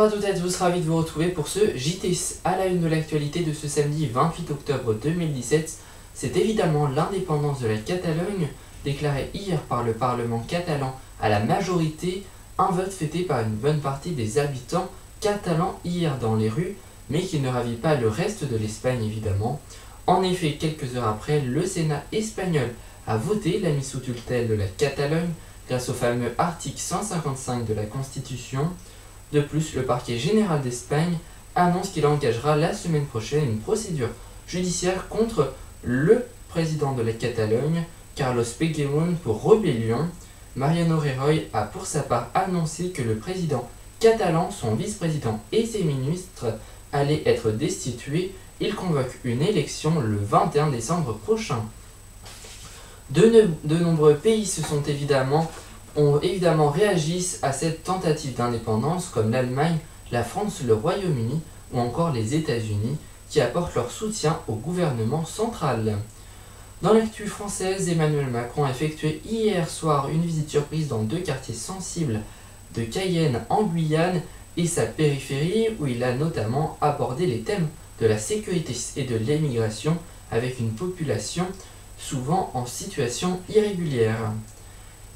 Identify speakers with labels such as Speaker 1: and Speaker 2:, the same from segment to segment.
Speaker 1: à toutes et à tous, ravi de vous retrouver pour ce JT à la une de l'actualité de ce samedi 28 octobre 2017. C'est évidemment l'indépendance de la Catalogne, déclarée hier par le Parlement catalan à la majorité, un vote fêté par une bonne partie des habitants catalans hier dans les rues, mais qui ne ravit pas le reste de l'Espagne évidemment. En effet, quelques heures après, le Sénat espagnol a voté la mise sous tutelle de la Catalogne grâce au fameux article 155 de la Constitution. De plus, le parquet général d'Espagne annonce qu'il engagera la semaine prochaine une procédure judiciaire contre le président de la Catalogne, Carlos Puigdemont, pour rébellion. Mariano Rajoy a pour sa part annoncé que le président catalan, son vice-président et ses ministres allaient être destitués. Il convoque une élection le 21 décembre prochain. De nombreux pays ont évidemment réagi à cette tentative d'indépendance, comme l'Allemagne, la France, le Royaume-Uni ou encore les États-Unis, qui apportent leur soutien au gouvernement central. Dans l'actu française, Emmanuel Macron a effectué hier soir une visite surprise dans deux quartiers sensibles de Cayenne en Guyane et sa périphérie, où il a notamment abordé les thèmes de la sécurité et de l'immigration avec une population souvent en situation irrégulière.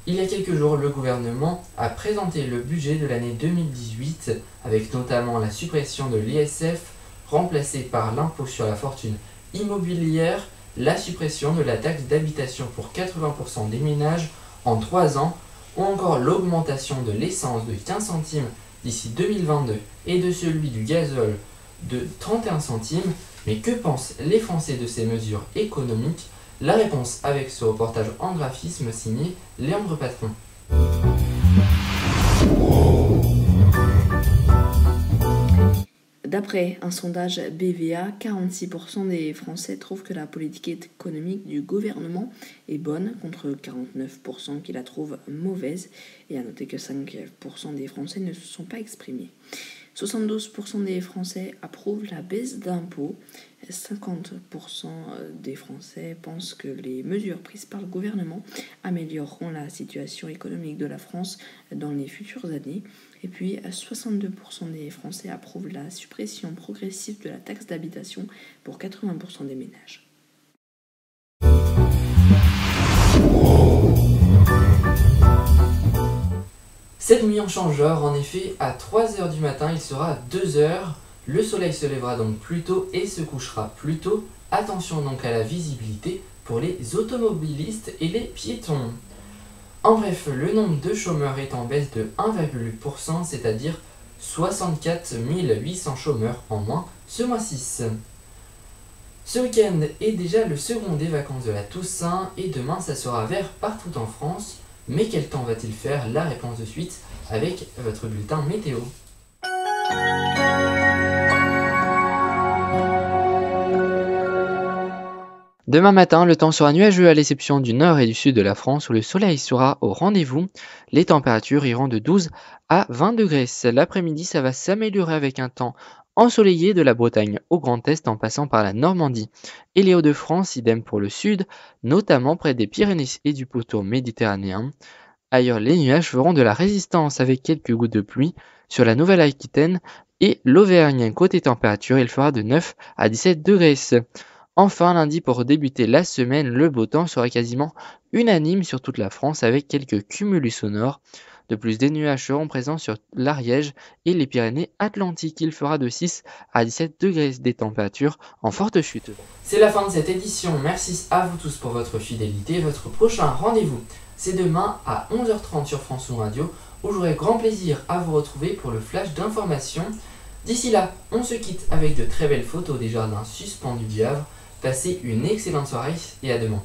Speaker 1: Il y a quelques jours, le gouvernement a présenté le budget de l'année 2018 avec notamment la suppression de l'ISF remplacée par l'impôt sur la fortune immobilière, la suppression de la taxe d'habitation pour 80% des ménages en 3 ans ou encore l'augmentation de l'essence de 15 centimes d'ici 2022 et de celui du gazole de 31 centimes. Mais que pensent les Français de ces mesures économiques? La réponse avec ce reportage en graphisme signé Léandre Patron.
Speaker 2: D'après un sondage BVA, 46% des Français trouvent que la politique économique du gouvernement est bonne, contre 49% qui la trouvent mauvaise. Et à noter que 5% des Français ne se sont pas exprimés. 72% des Français approuvent la baisse d'impôts. 50% des Français pensent que les mesures prises par le gouvernement amélioreront la situation économique de la France dans les futures années. Et puis, 62% des Français approuvent la suppression progressive de la taxe d'habitation pour 80% des ménages.
Speaker 1: Cette nuit en changeur, en effet, à 3h du matin, il sera 2h. Le soleil se lèvera donc plus tôt et se couchera plus tôt. Attention donc à la visibilité pour les automobilistes et les piétons. En bref, le nombre de chômeurs est en baisse de 1,8%, c'est-à-dire 64 800 chômeurs en moins ce mois-ci. Ce week-end est déjà le second des vacances de la Toussaint et demain ça sera vert partout en France. Mais quel temps va-t-il faire? La réponse de suite avec votre bulletin météo. Demain matin, le temps sera nuageux à l'exception du nord et du sud de la France où le soleil sera au rendez-vous. Les températures iront de 12 à 20 degrés. L'après-midi, ça va s'améliorer avec un temps ensoleillé de la Bretagne au Grand Est en passant par la Normandie et les Hauts-de-France, idem pour le sud, notamment près des Pyrénées et du pourtour méditerranéen. Ailleurs, les nuages feront de la résistance avec quelques gouttes de pluie sur la Nouvelle-Aquitaine et l'Auvergne. Côté température, il fera de 9 à 17 degrés. Enfin, lundi, pour débuter la semaine, le beau temps sera quasiment unanime sur toute la France avec quelques cumulus sonores. De plus, des nuages seront présents sur l'Ariège et les Pyrénées-Atlantiques. Il fera de 6 à 17 degrés, des températures en forte chute. C'est la fin de cette édition. Merci à vous tous pour votre fidélité. Votre prochain rendez-vous, c'est demain à 11h30 sur France 1 Radio, où j'aurai grand plaisir à vous retrouver pour le flash d'information. D'ici là, on se quitte avec de très belles photos des jardins suspendus du Havre. Passez une excellente soirée et à demain.